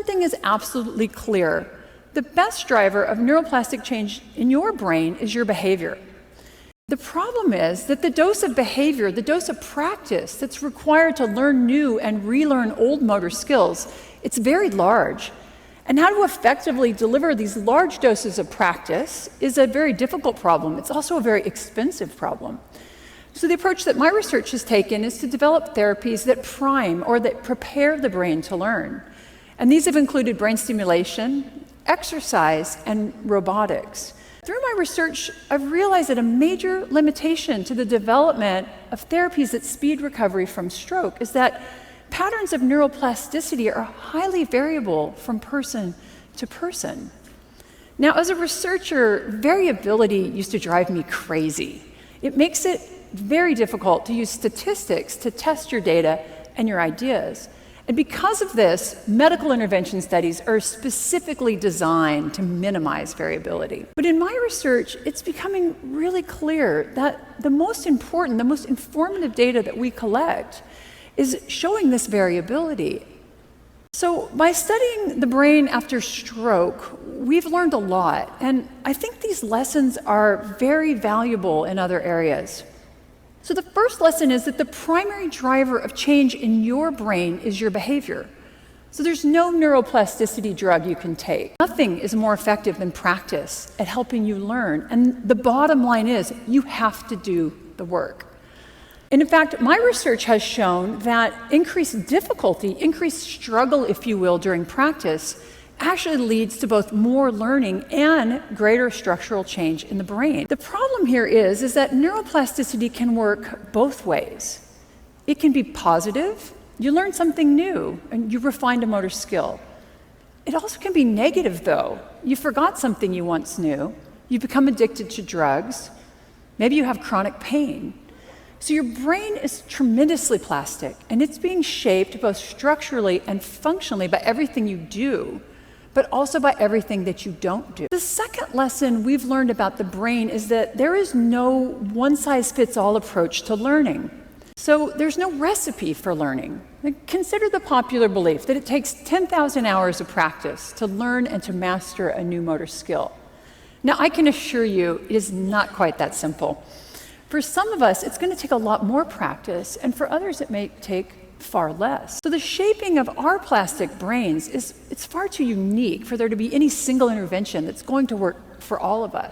one thing is absolutely clear. The best driver of neuroplastic change in your brain is your behavior. The problem is that the dose of behavior, the dose of practice that's required to learn new and relearn old motor skills, it's very large. And how to effectively deliver these large doses of practice is a very difficult problem. It's also a very expensive problem. So the approach that my research has taken is to develop therapies that prime or that prepare the brain to learn. And these have included brain stimulation, exercise, and robotics. Through my research, I've realized that a major limitation to the development of therapies that speed recovery from stroke is that patterns of neuroplasticity are highly variable from person to person. Now, as a researcher, variability used to drive me crazy. It makes it very difficult to use statistics to test your data and your ideas. And because of this, medical intervention studies are specifically designed to minimize variability. But in my research, it's becoming really clear that the most important, the most informative data that we collect is showing this variability. So by studying the brain after stroke, we've learned a lot, and I think these lessons are very valuable in other areas. So the first lesson is that the primary driver of change in your brain is your behavior. So there's no neuroplasticity drug you can take. Nothing is more effective than practice at helping you learn. And the bottom line is you have to do the work. And in fact, my research has shown that increased difficulty, increased struggle, if you will, during practice actually leads to both more learning and greater structural change in the brain. The problem here is that neuroplasticity can work both ways. It can be positive. You learn something new and you refined a motor skill. It also can be negative, though. You forgot something you once knew. You become addicted to drugs. Maybe you have chronic pain. So your brain is tremendously plastic, and it's being shaped both structurally and functionally by everything you do, but also by everything that you don't do. The second lesson we've learned about the brain is that there is no one-size-fits-all approach to learning. So there's no recipe for learning. Consider the popular belief that it takes 10,000 hours of practice to learn and to master a new motor skill. Now, I can assure you it is not quite that simple. For some of us, it's going to take a lot more practice, and for others, it may take far less. So the shaping of our plastic brains it's far too unique for there to be any single intervention that's going to work for all of us.